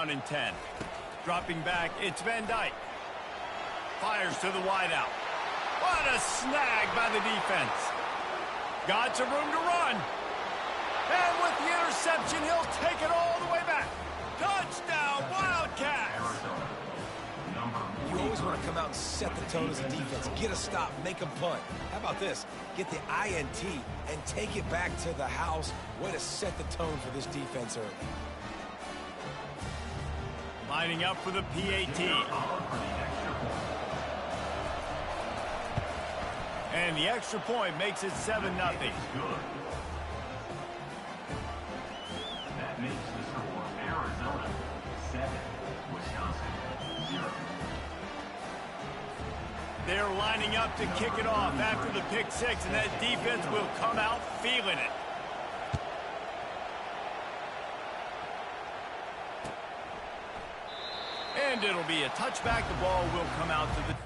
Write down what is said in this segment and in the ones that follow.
down and 10. Dropping back, it's Van Dyke. Fires to the wideout. What a snag by the defense. Got some room to run. And with the interception, he'll take it all the way back. Touchdown, Wildcats! You always want to come out and set the tone as a defense. Get a stop, make a punt. How about this? Get the INT and take it back to the house. Way to set the tone for this defense early. Lining up for the PAT. And the extra point makes it 7-0. That makes the score Arizona 7, Wisconsin 0. They're lining up to kick it off after the pick six, and that defense will come out feeling it. And it'll be a touchback. The ball will come out to the...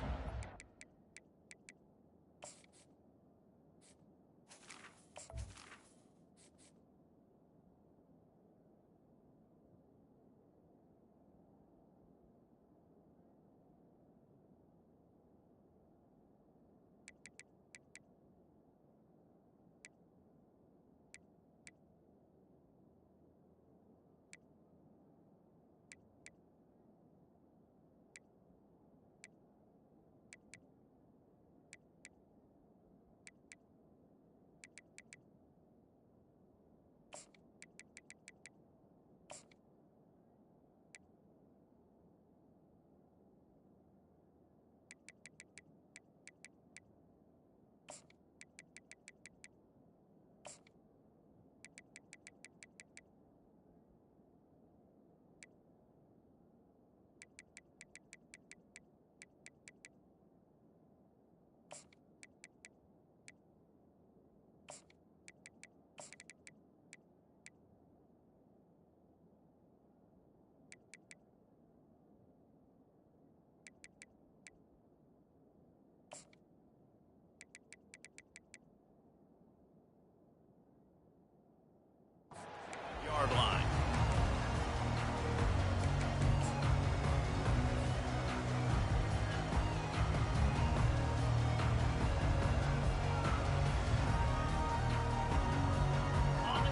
yard line.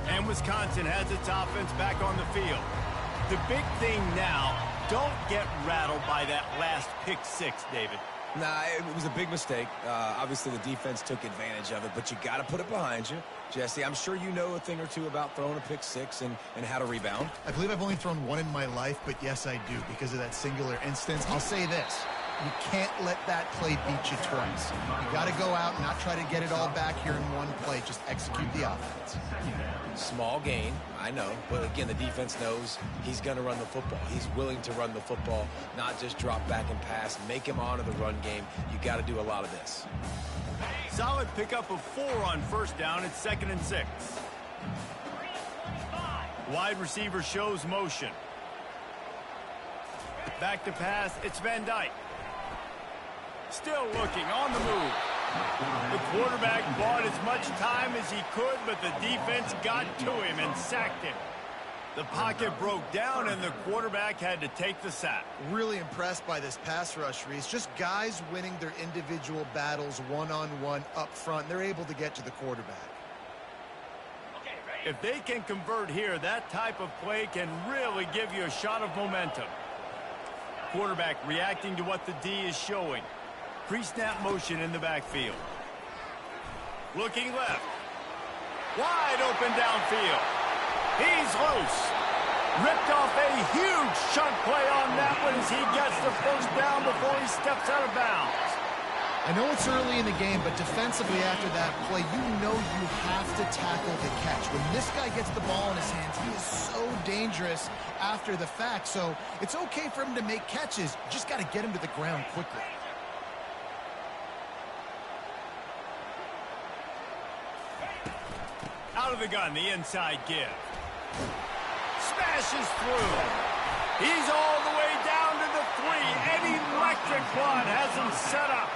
And Wisconsin has its offense back on the field. The big thing now, don't get rattled by that last pick six, David. Nah, it was a big mistake. Obviously, the defense took advantage of it, but you got to put it behind you. Jesse, I'm sure you know a thing or two about throwing a pick six and how to rebound. I believe I've only thrown one in my life, but yes, I do, because of that singular instance. I'll say this. You can't let that play beat you twice. You got to go out and not try to get it all back here in one play. Just execute the offense. Small gain, I know, but again, the defense knows he's going to run the football. He's willing to run the football, not just drop back and pass, make him honor the run game. You got to do a lot of this. Solid pickup of 4 on first down. It's 2nd and 6. Wide receiver shows motion. Back to pass, it's Van Dyke. Still looking, on the move. The quarterback bought as much time as he could, but the defense got to him and sacked him. The pocket broke down, and the quarterback had to take the sack. Really impressed by this pass rush, Reese. Just guys winning their individual battles one-on-one up front. They're able to get to the quarterback. If they can convert here, that type of play can really give you a shot of momentum. Quarterback reacting to what the D is showing. Pre-snap motion in the backfield. Looking left. Wide open downfield. He's loose. Ripped off a huge chunk play on that one as he gets the first down before he steps out of bounds. I know it's early in the game, but defensively after that play, you know you have to tackle the catch. When this guy gets the ball in his hands, he is so dangerous after the fact. So it's okay for him to make catches. You just got to get him to the ground quickly. Out of the gun, the inside give. Smashes through. He's all the way down to the 3. An electric one has him set up.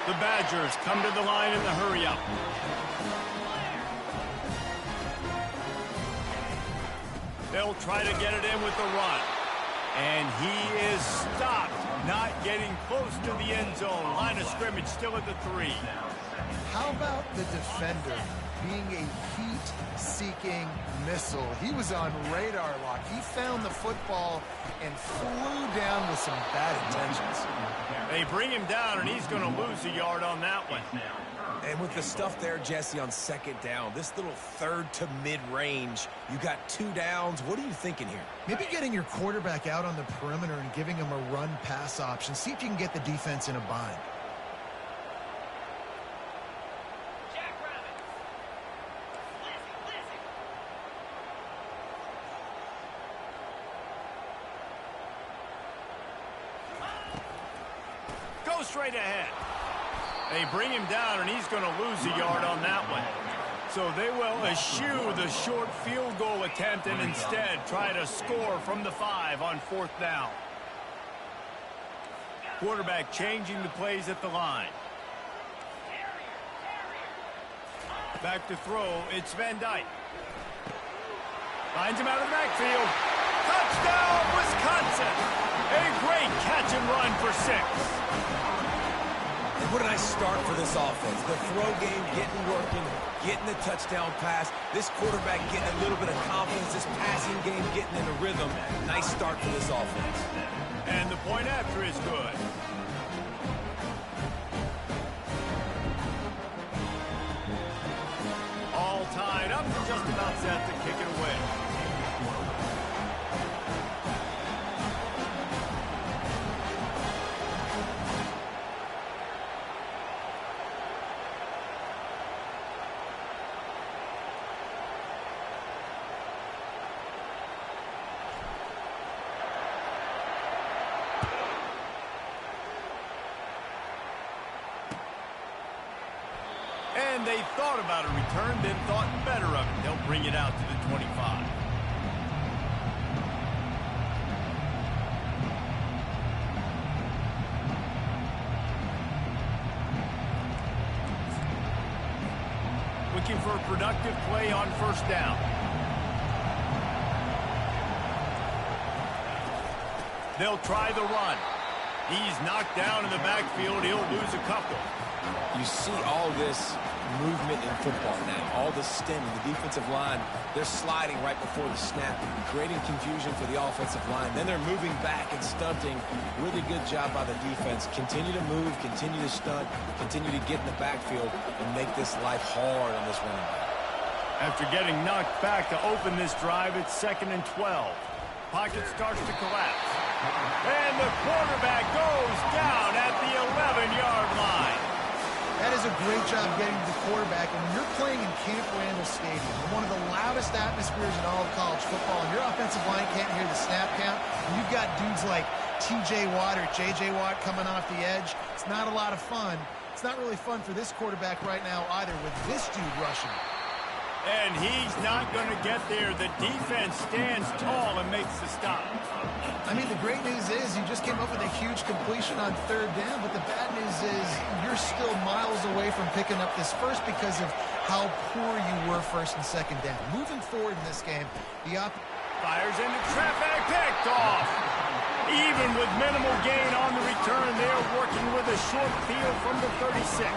The Badgers come to the line in the hurry-up. They'll try to get it in with the run. And he is stopped, not getting close to the end zone. Line of scrimmage still at the 3. How about the defender being a heat-seeking missile? He was on radar lock. He found the football and flew down with some bad intentions. They bring him down, and he's going to lose a yard on that one. And with the stuff there, Jesse, on second down, this little third to mid-range, you got 2 downs. What are you thinking here? Maybe getting your quarterback out on the perimeter and giving him a run-pass option. See if you can get the defense in a bind. Go straight ahead. They bring him down, and he's going to lose a yard on that one. So they will eschew the short field goal attempt and instead try to score from the 5 on 4th down. Quarterback changing the plays at the line. Back to throw, it's Van Dyke. Finds him out of the backfield. Touchdown, Wisconsin! A great catch and run for 6. What a nice start for this offense. The throw game getting working, getting the touchdown pass. This quarterback getting a little bit of confidence. This passing game getting in a rhythm. Nice start for this offense. And the point after is good. All tied up and just about set to kick it away. And they thought about a return, then thought better of it. They'll bring it out to the 25. Looking for a productive play on 1st down. They'll try the run. He's knocked down in the backfield. He'll lose a couple. You see all this movement in football now, all the stemming, the defensive line, they're sliding right before the snap, creating confusion for the offensive line. Then they're moving back and stunting. Really good job by the defense. Continue to move, continue to stunt, continue to get in the backfield and make this life hard on this running back. After getting knocked back to open this drive, it's 2nd and 12. Pocket starts to collapse. And the quarterback goes down at the 11-yard line. That is a great job getting to the quarterback. And when you're playing in Camp Randall Stadium, one of the loudest atmospheres in all of college football, and your offensive line can't hear the snap count, and you've got dudes like T.J. Watt or J.J. Watt coming off the edge, it's not a lot of fun. It's not really fun for this quarterback right now either with this dude rushing. And he's not going to get there. The defense stands tall and makes the stop. I mean, the great news is you just came up with a huge completion on 3rd down, but the bad news is you're still miles away from picking up this first because of how poor you were 1st and 2nd down. Moving forward in this game, the fires into traffic, picked off. Even with minimal gain on the return, they're working with a short field from the 36.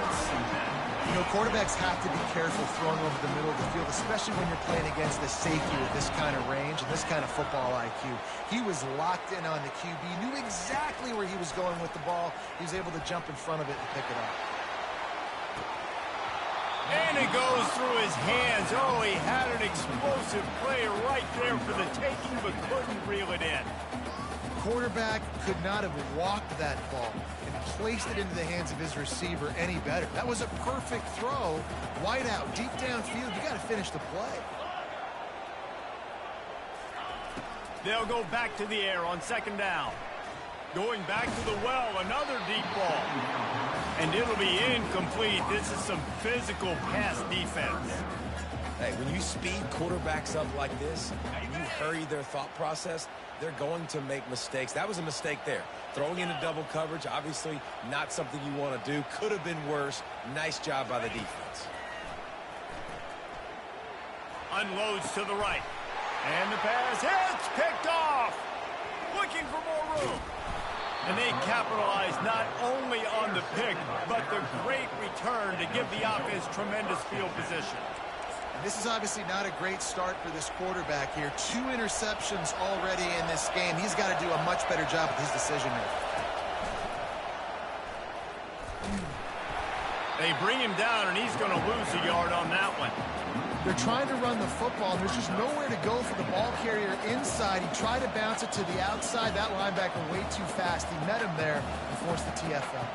You know, quarterbacks have to be careful throwing over the middle of the field, especially when you're playing against the safety with this kind of range and this kind of football IQ. He was locked in on the QB, knew exactly where he was going with the ball. He was able to jump in front of it and pick it up. And it goes through his hands. Oh, he had an explosive play right there for the taking, but couldn't reel it in. Quarterback could not have walked that ball and placed it into the hands of his receiver any better. That was a perfect throw. Wide out, deep downfield. You got to finish the play. They'll go back to the air on 2nd down. Going back to the well, another deep ball. And it'll be incomplete. This is some physical pass defense. Hey, when you speed quarterbacks up like this, and you hurry their thought process, they're going to make mistakes. That was a mistake there. Throwing into double coverage, obviously not something you want to do. Could have been worse. Nice job by the defense. Unloads to the right. And the pass hits, picked off. looking for more room. And they capitalize not only on the pick, but the great return to give the offense tremendous field position. And this is obviously not a great start for this quarterback here. 2 interceptions already in this game. He's got to do a much better job with his decision making. They bring him down, and he's going to lose a yard on that one. They're trying to run the football, and there's just nowhere to go for the ball carrier inside. He tried to bounce it to the outside. That linebacker way too fast. He met him there and forced the TFL.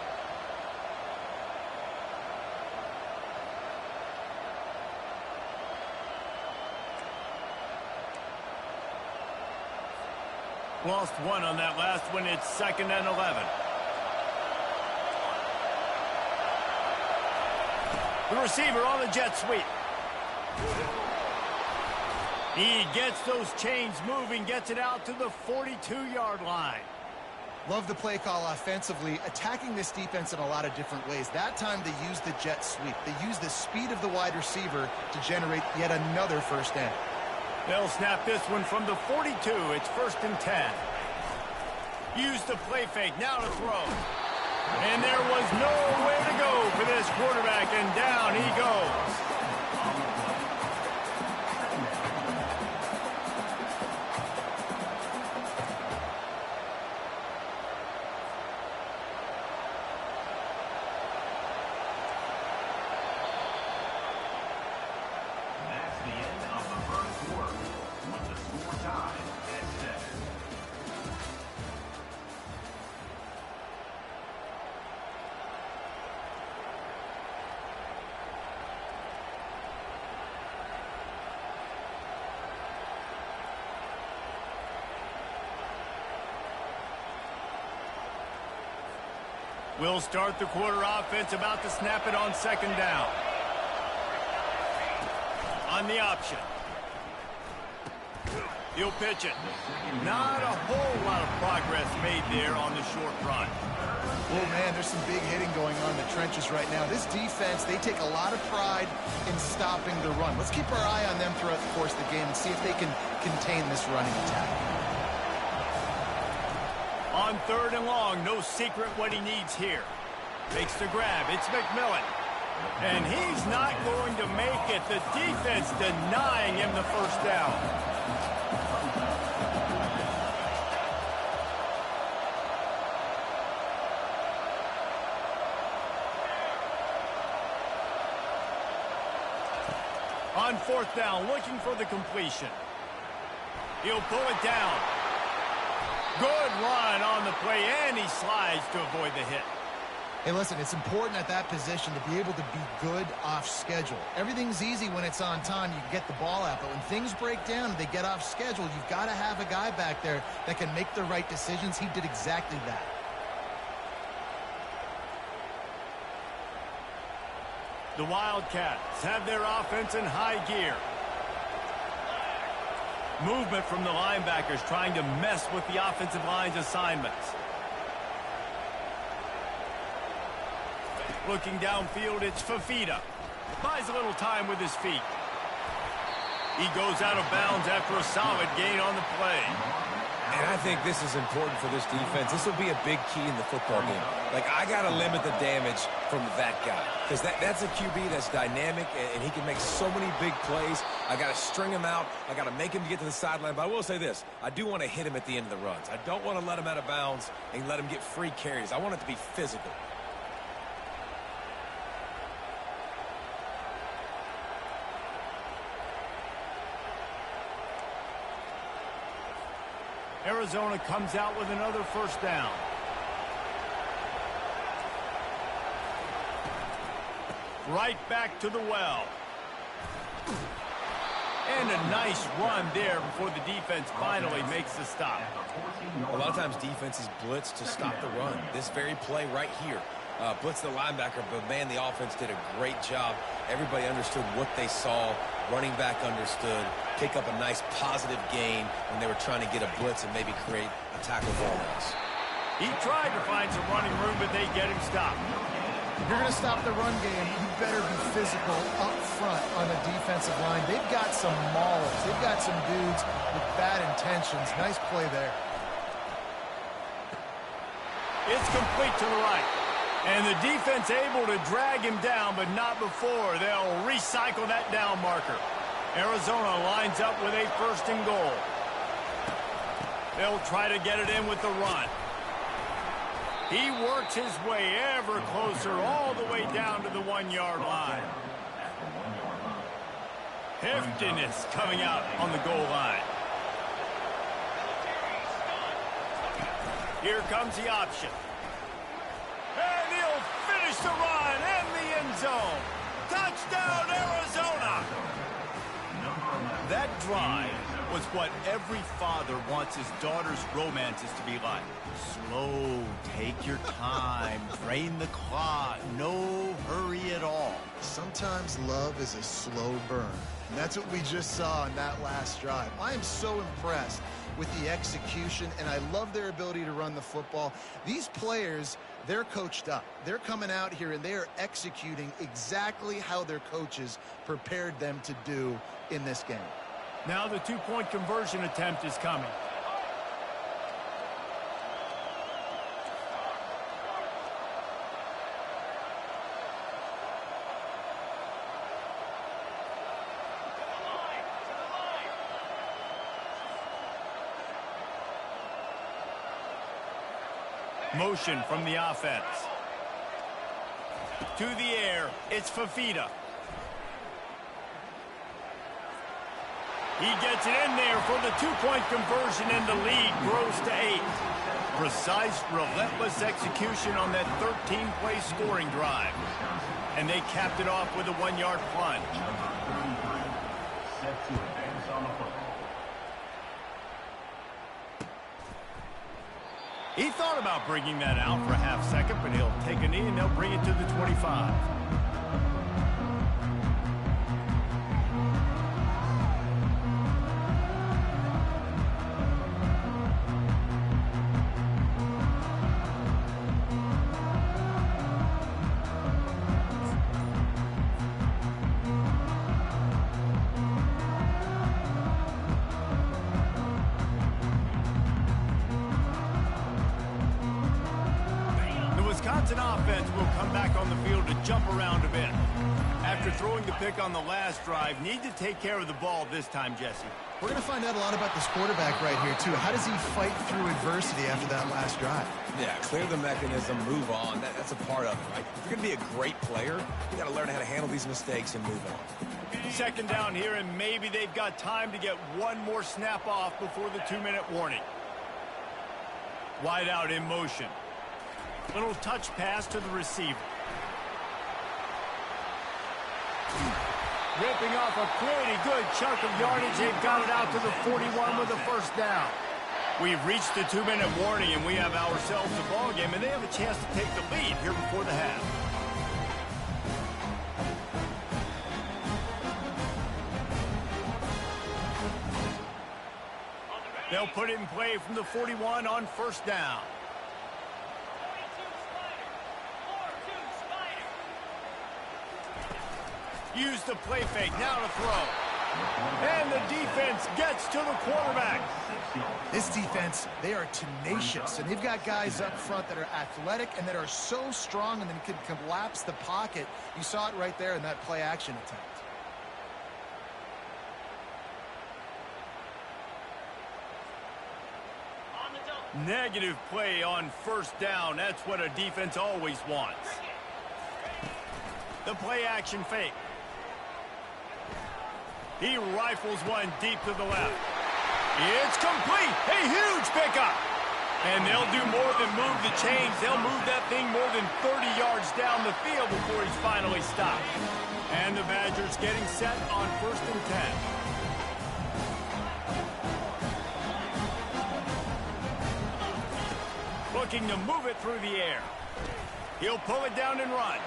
Lost 1 on that last one. It's 2nd and 11. The receiver on the jet sweep. He gets those chains moving, gets it out to the 42-yard line. Love the play call offensively, attacking this defense in a lot of different ways. That time they used the jet sweep. They used the speed of the wide receiver to generate yet another first down. They'll snap this one from the 42. It's 1st and 10. Use the play fake, now to throw. And there was nowhere to go for this quarterback, and down he goes. That's the end of the first quarter, with the score tied at 7. We'll start the quarter offense, about to snap it on 2nd down. On the option. He'll pitch it. Not a whole lot of progress made there on the short run. Oh, man, there's some big hitting going on in the trenches right now. This defense, they take a lot of pride in stopping the run. Let's keep our eye on them throughout the course of the game and see if they can contain this running attack. On 3rd and long, no secret what he needs here. Makes the grab. It's McMillan. And he's not going to make it. The defense denying him the first down. On 4th down, looking for the completion. He'll pull it down. Good run on the play, and he slides to avoid the hit. Hey, listen, it's important at that position to be able to be good off schedule. Everything's easy when it's on time. You can get the ball out, but when things break down and they get off schedule, you've got to have a guy back there that can make the right decisions. He did exactly that. The Wildcats have their offense in high gear. Movement from the linebackers trying to mess with the offensive line's assignments. Looking downfield, it's Fafita. Buys a little time with his feet. He goes out of bounds after a solid gain on the play. And I think this is important for this defense. This will be a big key in the football game. Like, I got to limit the damage from that guy. Because that's a QB that's dynamic, and he can make so many big plays. I got to string him out. I got to make him get to the sideline. But I will say this. I do want to hit him at the end of the runs. I don't want to let him out of bounds and let him get free carries. I want it to be physical. Arizona comes out with another first down. Right back to the well. And a nice run there before the defense finally makes the stop. A lot of times defenses blitz to stop the run. This very play right here. Blitz the linebacker, but man, the offense did a great job. Everybody understood what they saw. Running back understood. Pick up a nice positive gain when they were trying to get a blitz and maybe create a tackle for us. He tried to find some running room, but they get him stopped. If you're going to stop the run game, you better be physical up front on the defensive line. They've got some maulers. They've got some dudes with bad intentions. Nice play there. It's complete to the right. And the defense able to drag him down, but not before. They'll recycle that down marker. Arizona lines up with a 1st and goal. They'll try to get it in with the run. He works his way ever closer all the way down to the 1-yard line. Heftiness coming out on the goal line. Here comes the option. And he'll finish the run in the end zone. Touchdown, Arizona! That drive was what every father wants his daughter's romances to be like. Slow, take your time, drain the clock, no hurry at all. Sometimes love is a slow burn. And that's what we just saw in that last drive. I am so impressed with the execution, and I love their ability to run the football. These players, they're coached up. They're coming out here, and they are executing exactly how their coaches prepared them to do in this game. Now the 2-point conversion attempt is coming. Motion from the offense. To the air, it's Fafita. He gets it in there for the 2-point conversion, and the lead grows to 8. Precise, relentless execution on that 13-play scoring drive. And they capped it off with a 1-yard plunge. Set to advance on the football. He thought about bringing that out for a half second, but he'll take a knee and they'll bring it to the 25. Wisconsin offense will come back on the field to jump around a bit. After throwing the pick on the last drive, need to take care of the ball this time, Jesse. We're going to find out a lot about this quarterback right here, too. How does he fight through adversity after that last drive? Yeah, clear the mechanism, move on. That's a part of it, right? If you're going to be a great player, you got to learn how to handle these mistakes and move on. 2nd down here, and maybe they've got time to get one more snap off before the 2-minute warning. Wide out in motion. Little touch pass to the receiver. Ripping off a pretty good chunk of yardage. They've got it out to the 41 with a 1st down. We've reached the 2-minute warning, and we have ourselves a ball game, and they have a chance to take the lead here before the half. They'll put it in play from the 41 on 1st down. Use the play fake, now to throw. And the defense gets to the quarterback. This defense, they are tenacious, and they've got guys up front that are athletic and that are so strong and then can collapse the pocket. You saw it right there in that play-action attempt. Negative play on 1st down. That's what a defense always wants. The play-action fake. He rifles one deep to the left. It's complete. A huge pickup. And they'll do more than move the chains. They'll move that thing more than 30 yards down the field before he's finally stopped. And the Badgers getting set on 1st and 10. Looking to move it through the air. He'll pull it down and run.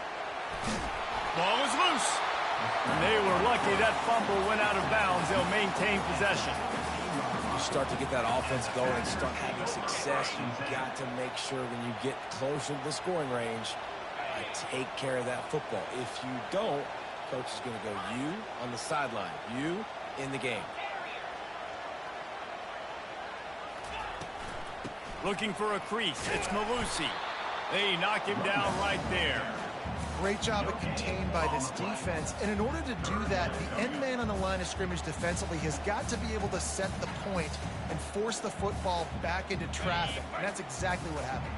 Ball is loose. And they were lucky that fumble went out of bounds. They'll maintain possession. You start to get that offense going and start having success, you've got to make sure when you get closer to the scoring range, take care of that football. If you don't, coach is going to go you on the sideline, you in the game. Looking for a crease. It's Malusi. They knock him down right there. Great job of contained by this defense. And in order to do that, the end man on the line of scrimmage defensively has got to be able to set the point and force the football back into traffic. And that's exactly what happened.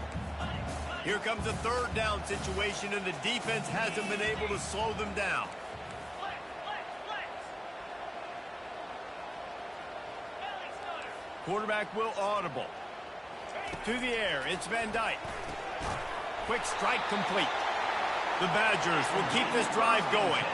Here comes a third down situation, and the defense hasn't been able to slow them down. Quarterback will audible. To the air, it's Van Dyke. Quick strike complete. The Badgers will keep this drive going.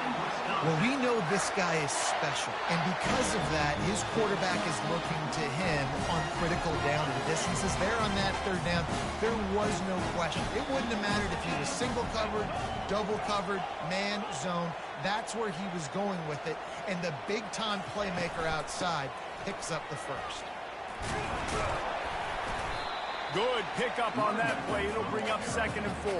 Well, we know this guy is special, and because of that, his quarterback is looking to him on critical down and distances. There on that third down, there was no question. It wouldn't have mattered if he was single covered, double covered, man, zone. That's where he was going with it, and the big-time playmaker outside picks up the first. Good pickup on that play. It'll bring up 2nd and 4.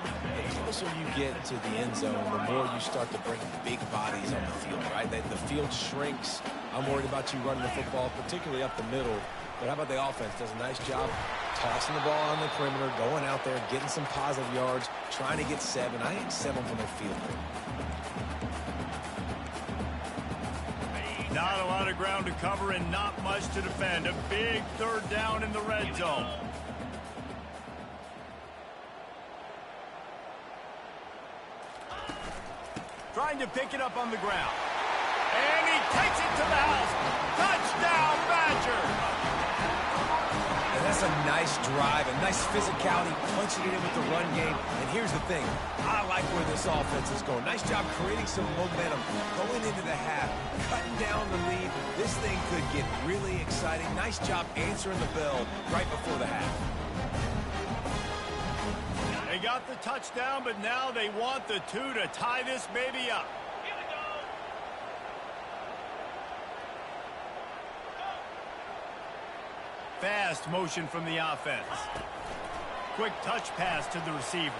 The closer you get to the end zone, the more you start to bring big bodies on the field, right? The field shrinks. I'm worried about you running the football, particularly up the middle. But how about the offense? Does a nice job tossing the ball on the perimeter, going out there, getting some positive yards, trying to get 7. I think 7 from their field goal. Not a lot of ground to cover and not much to defend. A big third down in the red zone. Trying to pick it up on the ground. And he takes it to the house. Touchdown, Badger! And that's a nice drive, a nice physicality, punching it in with the run game. And here's the thing. I like where this offense is going. Nice job creating some momentum, going into the half, cutting down the lead. This thing could get really exciting. Nice job answering the bell right before the half. They got the touchdown, but now they want the 2 to tie this baby up. Fast motion from the offense. Quick touch pass to the receiver.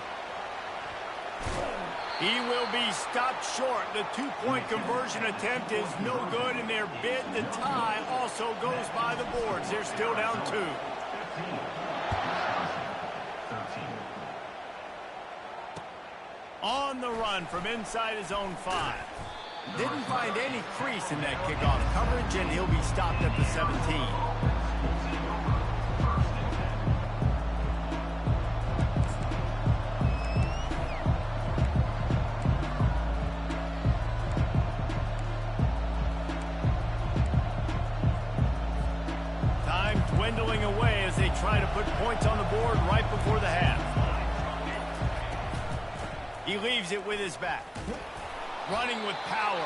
He will be stopped short. The 2-point conversion attempt is no good, and their bid to tie also goes by the boards. They're still down 2. On the run from inside his own 5. Didn't find any crease in that kickoff coverage, and he'll be stopped at the 17. Time dwindling away as they try to put points on the board right before the half. He leaves it with his back. Running with power.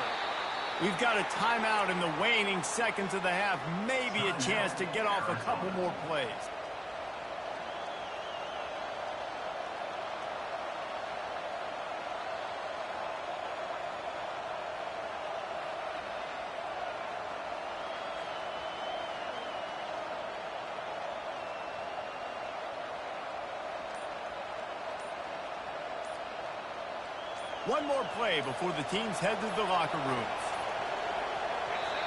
We've got a timeout in the waning seconds of the half. Maybe a chance to get off a couple more plays. One more play before the teams head to the locker rooms.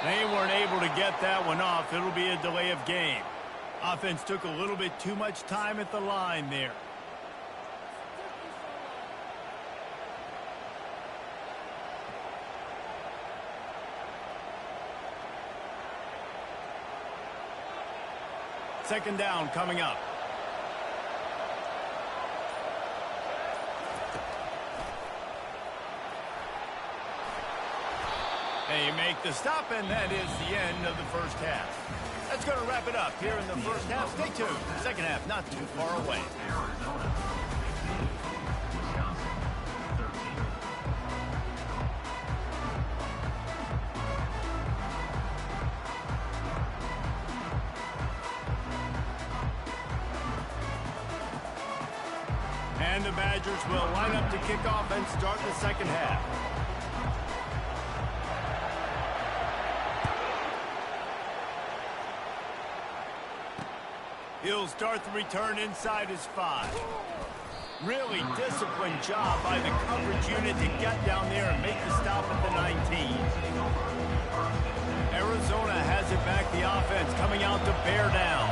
They weren't able to get that one off. It'll be a delay of game. Offense took a little bit too much time at the line there. Second down coming up. They make the stop, and that is the end of the first half. That's going to wrap it up here in the first half. Stay tuned. Second half not too far away. And the Badgers will line up to kick off and start the second half. He'll start the return inside his 5. Really disciplined job by the coverage unit to get down there and make the stop at the 19. Arizona has it back, the offense coming out to bear down.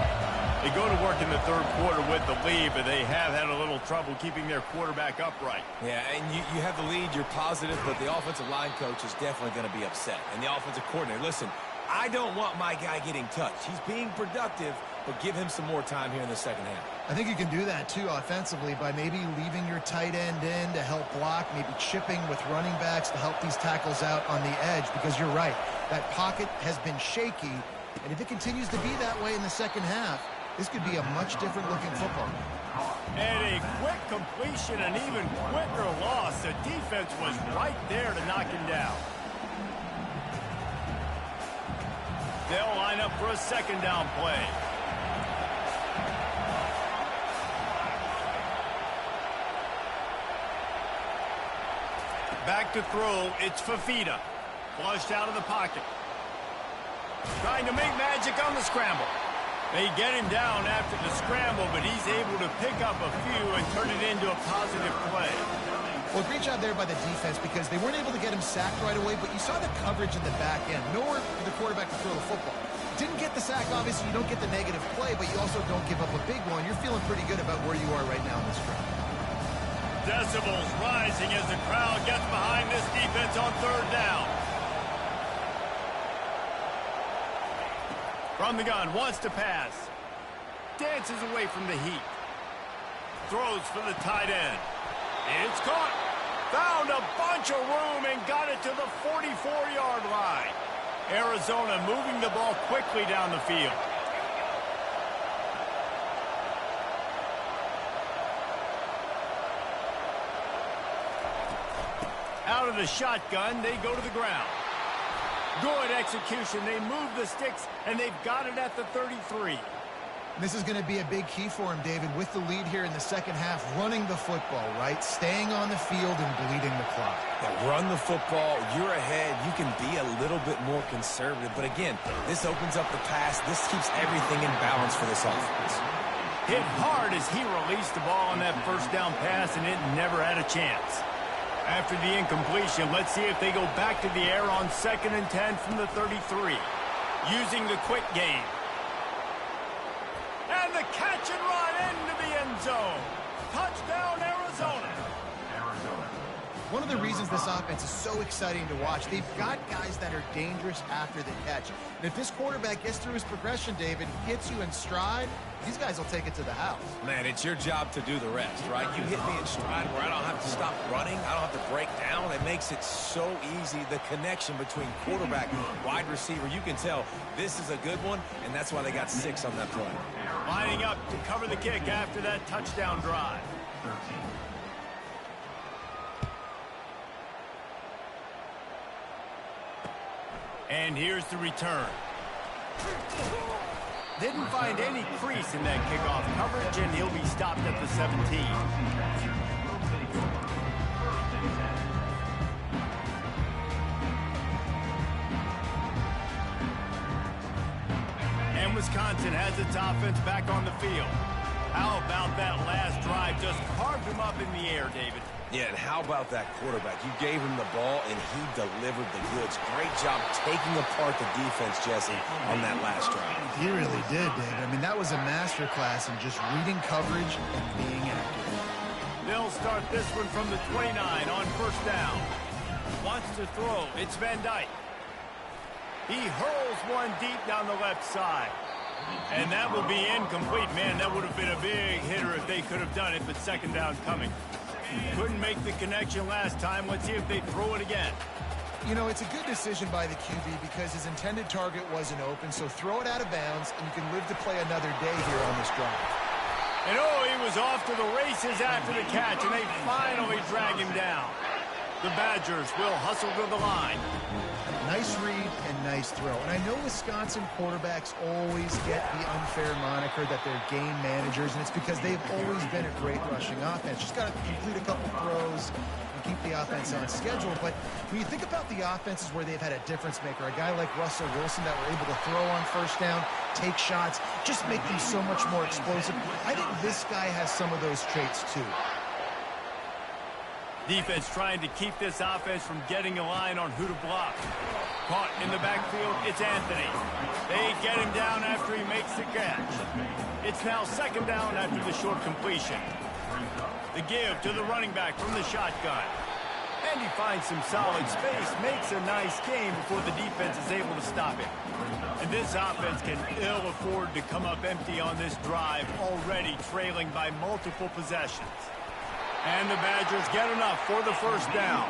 They go to work in the third quarter with the lead, but they have had a little trouble keeping their quarterback upright. Yeah, and you have the lead, you're positive, but the offensive line coach is definitely going to be upset. And the offensive coordinator, listen, I don't want my guy getting touched. He's being productive, but give him some more time here in the second half. I think you can do that, too, offensively, by maybe leaving your tight end in to help block, maybe chipping with running backs to help these tackles out on the edge, because you're right. That pocket has been shaky, and if it continues to be that way in the second half, this could be a much different looking football. And a quick completion, an even quicker loss. The defense was right there to knock him down. They'll line up for a second down play. Back to throw, it's Fafita. Flushed out of the pocket. Trying to make magic on the scramble. They get him down after the scramble, but he's able to pick up a few and turn it into a positive play. Well, great job there by the defense because they weren't able to get him sacked right away, but you saw the coverage in the back end. Nowhere for the quarterback to throw the football. Didn't get the sack, obviously. You don't get the negative play, but you also don't give up a big one. You're feeling pretty good about where you are right now in this drive. Decibels rising as the crowd gets behind this defense on third down. From the gun, wants to pass. Dances away from the heat. Throws for the tight end. It's caught. Found a bunch of room and got it to the 44-yard line. Arizona moving the ball quickly down the field. Out of the shotgun, they go to the ground. Good execution. They move the sticks, and they've got it at the 33. This is going to be a big key for him, David, with the lead here in the second half, running the football, right? Staying on the field and bleeding the clock. Yeah, run the football. You're ahead. You can be a little bit more conservative. But again, this opens up the pass. This keeps everything in balance for this offense. Hit hard as he released the ball on that first down pass, and it never had a chance. After the incompletion, let's see if they go back to the air on 2nd and 10 from the 33. Using the quick game. And the catch and run into the end zone. Touchdown, Arizona. One of the reasons this offense is so exciting to watch, they've got guys that are dangerous after the catch. And if this quarterback gets through his progression, David, hits you in stride, these guys will take it to the house. Man, it's your job to do the rest, right? You hit me in stride where I don't have to stop running. I don't have to break down. It makes it so easy. The connection between quarterback and wide receiver, you can tell this is a good one, and that's why they got 6 on that play. Lining up to cover the kick after that touchdown drive. 13. And here's the return. Didn't find any crease in that kickoff coverage, and he'll be stopped at the 17. And Wisconsin has its offense back on the field. How about that last drive? Just carved him up in the air, David. Yeah, and how about that quarterback? You gave him the ball, and he delivered the goods. Great job taking apart the defense, Jesse, on that last drive. He really did, David. I mean, that was a masterclass in just reading coverage and being accurate. They'll start this one from the 29 on first down. Wants to throw. It's Van Dyke. He hurls one deep down the left side. And that will be incomplete. Man, that would have been a big hitter if they could have done it, but second down coming. Couldn't make the connection last time. Let's see if they throw it again. You know, it's a good decision by the QB because his intended target wasn't open, so throw it out of bounds, and you can live to play another day here on this drive. And oh, he was off to the races after the catch, and they finally drag him down. The Badgers will hustle to the line. Nice read and nice throw. And I know Wisconsin quarterbacks always get the unfair moniker that they're game managers, and it's because they've always been a great rushing offense. Just got to complete a couple throws and keep the offense on schedule. But when you think about the offenses where they've had a difference maker, a guy like Russell Wilson that were able to throw on first down, take shots, just make them so much more explosive, I think this guy has some of those traits too. Defense trying to keep this offense from getting a line on who to block. Caught in the backfield, it's Anthony. They get him down after he makes the catch. It's now second down after the short completion. The give to the running back from the shotgun. And he finds some solid space, makes a nice game before the defense is able to stop him. And this offense can ill afford to come up empty on this drive, already trailing by multiple possessions. And the Badgers get enough for the first down.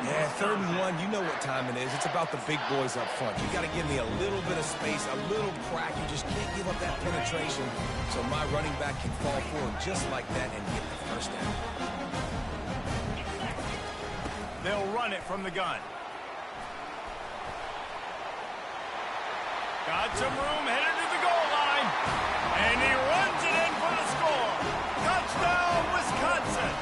Yeah, 3rd and 1, you know what time it is. It's about the big boys up front. You got to give me a little bit of space, a little crack. You just can't give up that penetration. So my running back can fall forward just like that and get the first down. They'll run it from the gun. Got some room, headed to the goal line. And he runs it in for the score. Touchdown, Wisconsin.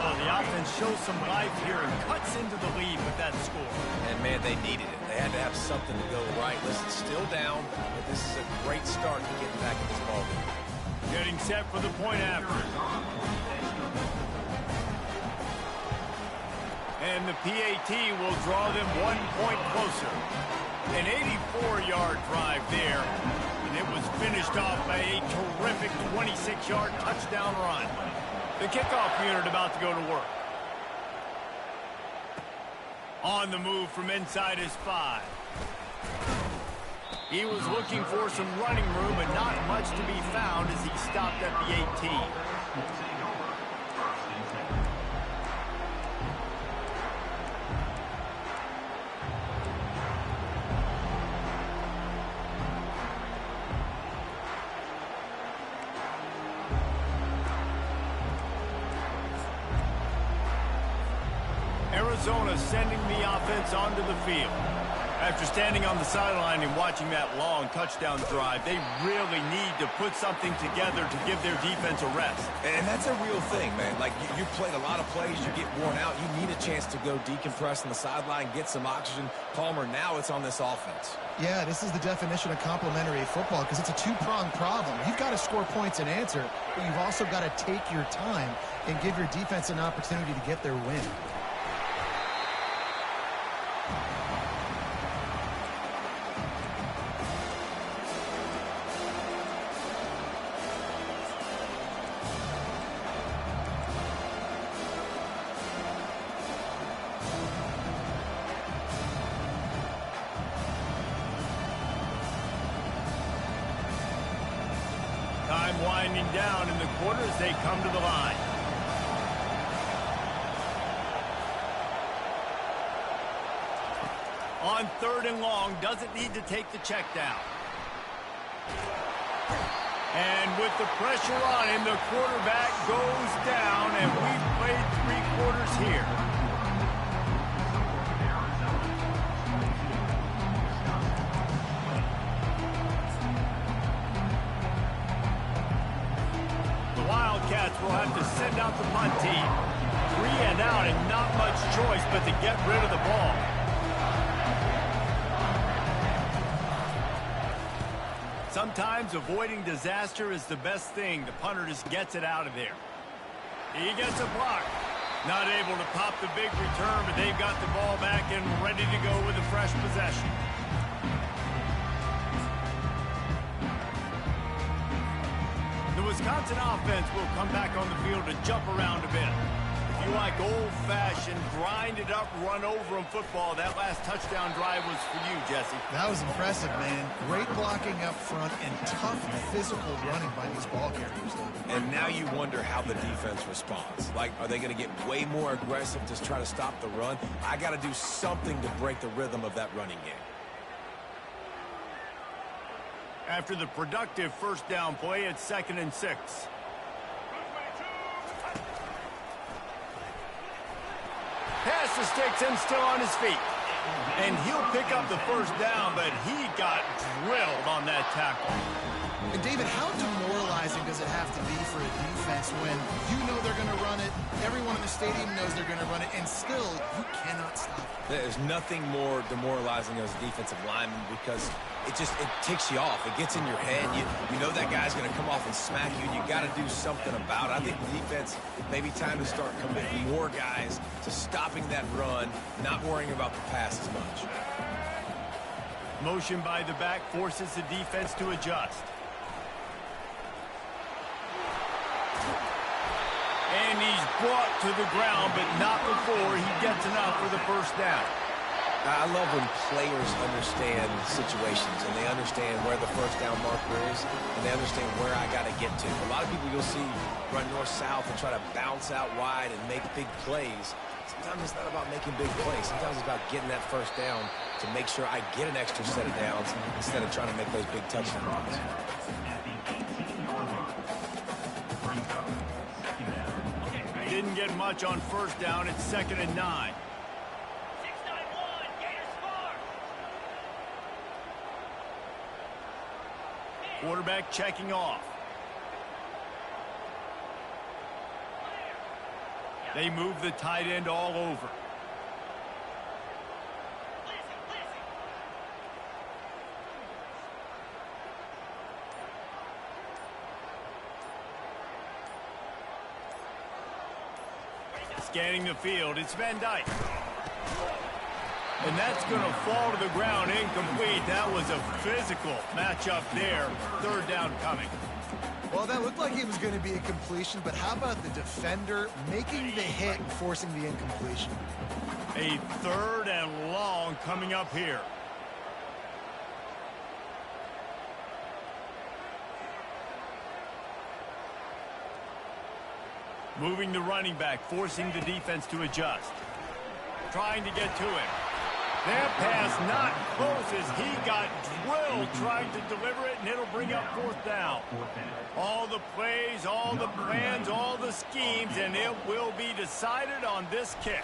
Oh, the offense shows some life here and cuts into the lead with that score. And, man, they needed it. They had to have something to go right. Listen, still down, but this is a great start to getting back in this ballgame. Getting set for the point after. And the PAT will draw them 1 point closer. An 84-yard drive there. And it was finished off by a terrific 26-yard touchdown run. The kickoff unit about to go to work. On the move from inside his 5. He was looking for some running room, but not much to be found as he stopped at the 18. Arizona sending the offense onto the field. After standing on the sideline and watching that long touchdown drive, they really need to put something together to give their defense a rest. And that's a real thing, man. Like, you played a lot of plays, you get worn out, you need a chance to go decompress on the sideline, get some oxygen. Palmer, now it's on this offense. Yeah, this is the definition of complementary football because it's a two-pronged problem. You've got to score points and answer, but you've also got to take your time and give your defense an opportunity to get their win. Time winding down in the quarter as they come to the line. On 3rd and long, doesn't need to take the check down. And with the pressure on him, the quarterback goes down, and we've played 3 quarters here. Wildcats will have to send out the punt team. 3 and out and not much choice but to get rid of the ball. Sometimes avoiding disaster is the best thing. The punter just gets it out of there. He gets a block. Not able to pop the big return, but they've got the ball back and ready to go with a fresh possession. The Wisconsin offense will come back on the field to jump around a bit. If you like old-fashioned, grind-it-up, run-over-'em football, that last touchdown drive was for you, Jesse. That was impressive, man. Great blocking up front and tough physical running by these ball carriers. And now you wonder how the defense responds. Like, are they going to get way more aggressive to try to stop the run? I got to do something to break the rhythm of that running game. After the productive first down play, it's 2nd and 6. Pass the sticks and still on his feet. And he'll pick up the first down, but he got drilled on that tackle. And David, how demoralizing does it have have to be for a defense when you know they're going to run it, everyone in the stadium knows they're going to run it, and still you cannot stop it? There's nothing more demoralizing as a defensive lineman because it ticks you off. It gets in your head. You know that guy's going to come off and smack you, and you got to do something about it. I think the defense, maybe time to start committing more guys to stopping that run, not worrying about the pass as much. Motion by the back forces the defense to adjust. And he's brought to the ground, but not before he gets enough for the first down. I love when players understand situations and they understand where the first down marker is and they understand where I got to get to. A lot of people you'll see run north-south and try to bounce out wide and make big plays. Sometimes it's not about making big plays. Sometimes it's about getting that first down to make sure I get an extra set of downs instead of trying to make those big touchdowns. Didn't get much on first down. It's 2nd and 9. Quarterback checking off. They move the tight end all over. Scanning the field, it's Van Dyke. And that's going to fall to the ground incomplete. That was a physical matchup there. 3rd down coming. Well, that looked like it was going to be a completion, but how about the defender making the hit and forcing the incompletion? A 3rd and long coming up here. Moving the running back, forcing the defense to adjust. Trying to get to him. Their pass not close as he got drilled trying to deliver it, and it'll bring up 4th down. All the plays, all the plans, all the schemes, and it will be decided on this kick.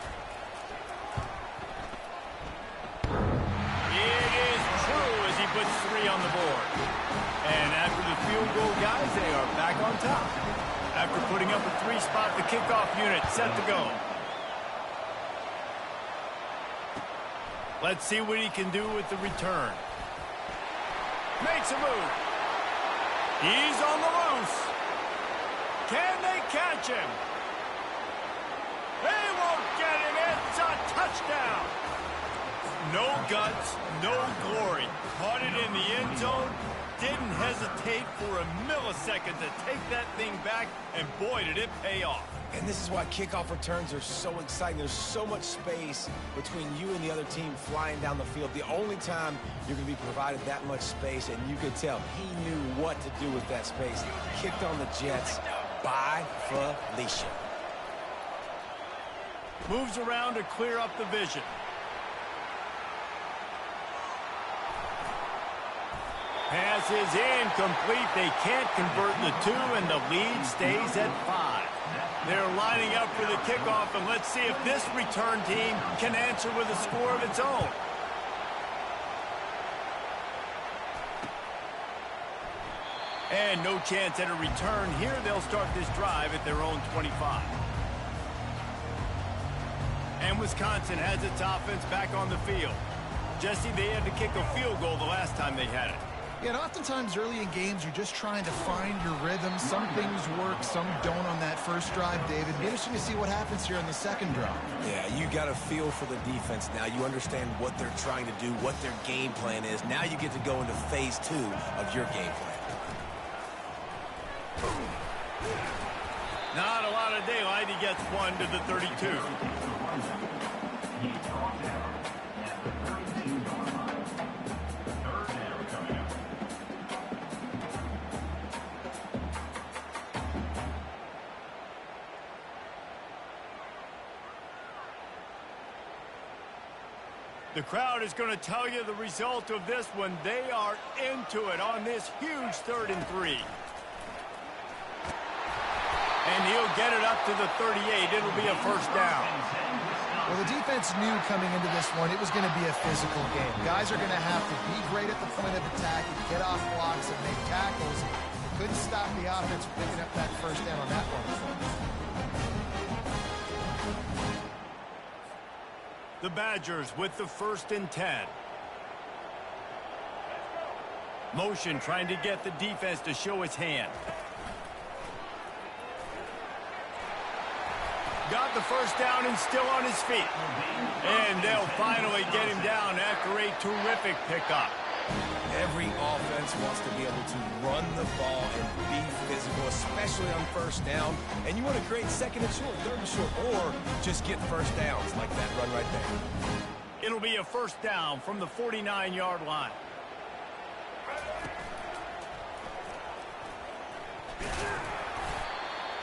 It is true as he puts 3 on the board. And after the field goal, guys, they are back on top. After putting up a 3-spot, the kickoff unit set to go. Let's see what he can do with the return. Makes a move. He's on the loose. Can they catch him? They won't get him. It's a touchdown. No guts, no glory. Caught it in the end zone. Didn't hesitate for a millisecond to take that thing back, and boy, did it pay off. And this is why kickoff returns are so exciting. There's so much space between you and the other team flying down the field. The only time you're going to be provided that much space, and you could tell he knew what to do with that space. Kicked on the Jets by Felicia. Moves around to clear up the vision. Pass is incomplete. They can't convert the 2, and the lead stays at 5. They're lining up for the kickoff, and let's see if this return team can answer with a score of its own. And no chance at a return here. They'll start this drive at their own 25. And Wisconsin has its offense back on the field. Jesse, they had to kick a field goal the last time they had it. Yeah, and oftentimes early in games, you're just trying to find your rhythm. Some things work, some don't on that first drive, David. It'll be interesting to see what happens here on the second drive. Yeah, you got a feel for the defense now. You understand what they're trying to do, what their game plan is. Now you get to go into phase 2 of your game plan. Not a lot of daylight. He gets 1 to the 32. The crowd is going to tell you the result of this one. They are into it on this huge 3rd and 3. And he'll get it up to the 38. It'll be a first down. Well, the defense knew coming into this one it was going to be a physical game. Guys are going to have to be great at the point of attack and get off blocks and make tackles. couldn't stop the offense from picking up that first down on that one. The Badgers with the 1st and 10. Motion trying to get the defense to show its hand. Got the first down and still on his feet. And they'll finally get him down after a terrific pickup. Every offense wants to be able to run the ball and be physical, especially on first down. And you want to create 2nd and short, 3rd and short, or just get first downs like that run right there. It'll be a first down from the 49-yard line.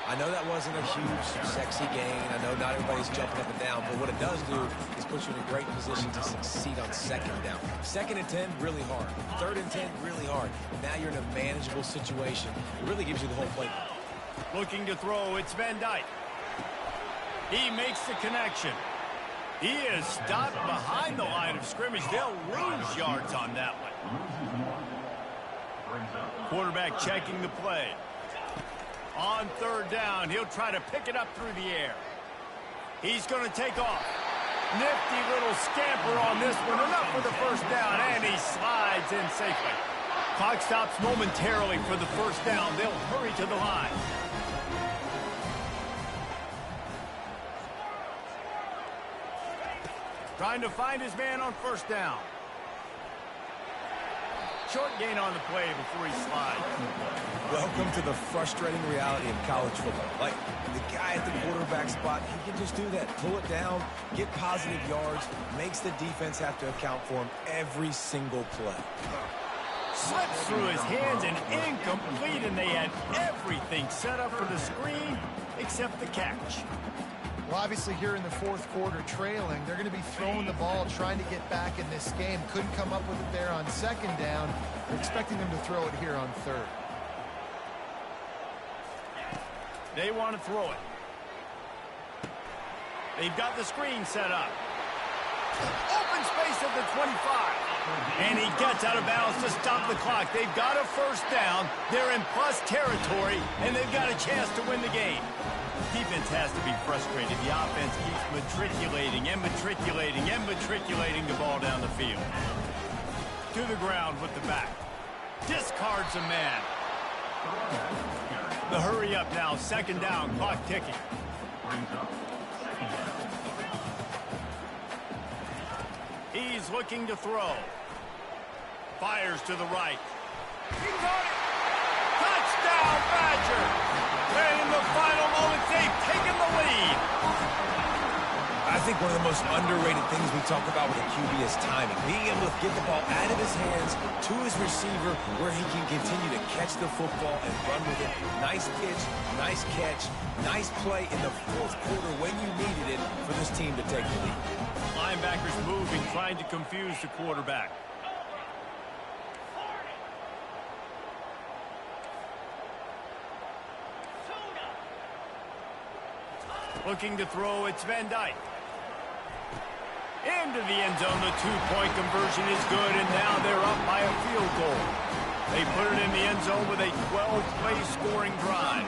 I know that wasn't a huge, sexy gain. I know not everybody's jumping up and down, but what it does do is put you in a great position to succeed on 2nd down. 2nd and 10, really hard. 3rd and 10, really hard. Now you're in a manageable situation. It really gives you the whole playbook. Looking to throw, it's Van Dyke. He makes the connection. He is stopped behind the line of scrimmage. They'll lose yards on that one. Quarterback checking the play. On 3rd down, he'll try to pick it up through the air. He's going to take off. Nifty little scamper on this one. Enough for the first down, and he slides in safely. Clock stops momentarily for the first down. They'll hurry to the line. Trying to find his man on first down. Short gain on the play before he slides. Welcome to the frustrating reality of college football. Like, the guy at the quarterback spot, he can just do that. Pull it down, get positive yards, makes the defense have to account for him every single play. Slips through his hands and incomplete, and they had everything set up for the screen except the catch. Well, obviously here in the 4th quarter trailing, they're going to be throwing the ball, trying to get back in this game. Couldn't come up with it there on 2nd down. They're expecting them to throw it here on 3rd. They want to throw it. They've got the screen set up. Open space at the 25. And he gets out of bounds to stop the clock. They've got a first down. They're in plus territory, and they've got a chance to win the game. Defense has to be frustrated. The offense keeps matriculating and matriculating and matriculating the ball down the field. To the ground with the back. Discards a man. The hurry up now. 2nd down. Clock ticking. He's looking to throw. Fires to the right. He caught it. Touchdown, Badger. And in the final moments, they've taken the lead. I think one of the most underrated things we talk about with a QB is timing. Being able to get the ball out of his hands to his receiver where he can continue to catch the football and run with it. Nice pitch, nice catch, nice play in the 4th quarter when you needed it for this team to take the lead. Linebackers moving, trying to confuse the quarterback. Looking to throw, it's Van Dyke. Into the end zone, the 2-point conversion is good, and now they're up by a field goal. They put it in the end zone with a 12-play scoring drive.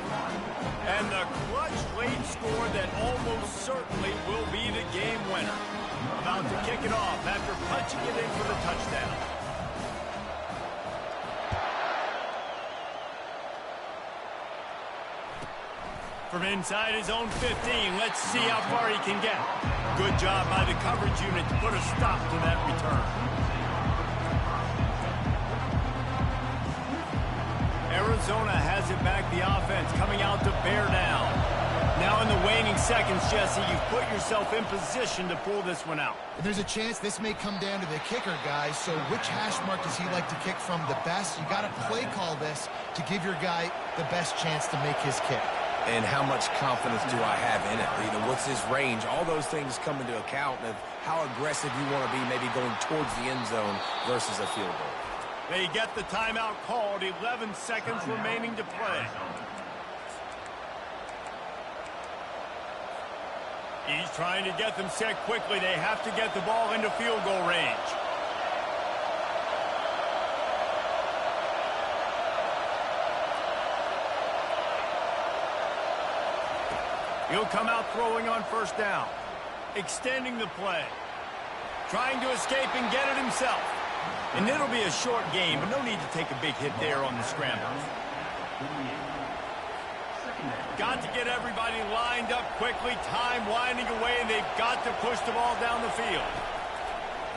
And the clutch late score that almost certainly will be the game winner. About to kick it off after punching it in for the touchdown. From inside his own 15, let's see how far he can get. Good job by the coverage unit to put a stop to that return. Arizona has it back, the offense coming out to bear down. Now in the waning seconds, Jesse, you've put yourself in position to pull this one out. And there's a chance this may come down to the kicker, guys. So which hash mark does he like to kick from the best? You got to play call this to give your guy the best chance to make his kick. And how much confidence do I have in it? You know, what's his range? All those things come into account of how aggressive you want to be maybe going towards the end zone versus a field goal. They get the timeout called. 11 seconds remaining to play. He's trying to get them set quickly. They have to get the ball into field goal range. He'll come out throwing on first down. Extending the play. Trying to escape and get it himself. And it'll be a short game, but no need to take a big hit there on the scramble. Got to get everybody lined up quickly. Time winding away, and they've got to push the ball down the field.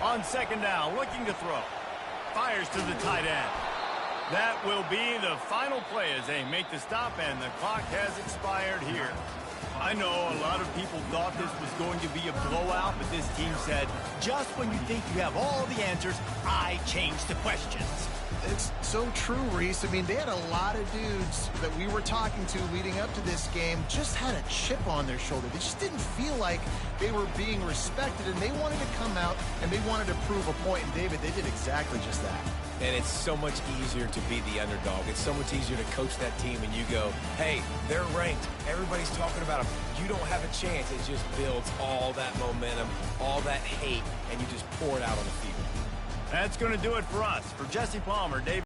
On second down, looking to throw. Fires to the tight end. That will be the final play as they make the stop, and the clock has expired here. I know a lot of people thought this was going to be a blowout, but this team said, just when you think you have all the answers, I change the questions. It's so true, Reese. I mean, they had a lot of dudes that we were talking to leading up to this game just had a chip on their shoulder. They just didn't feel like they were being respected, and they wanted to come out and they wanted to prove a point. And David, they did exactly just that. And it's so much easier to be the underdog. It's so much easier to coach that team and you go, hey, they're ranked. Everybody's talking about them. You don't have a chance. It just builds all that momentum, all that hate, and you just pour it out on the field. That's going to do it for us. For Jesse Palmer, Dave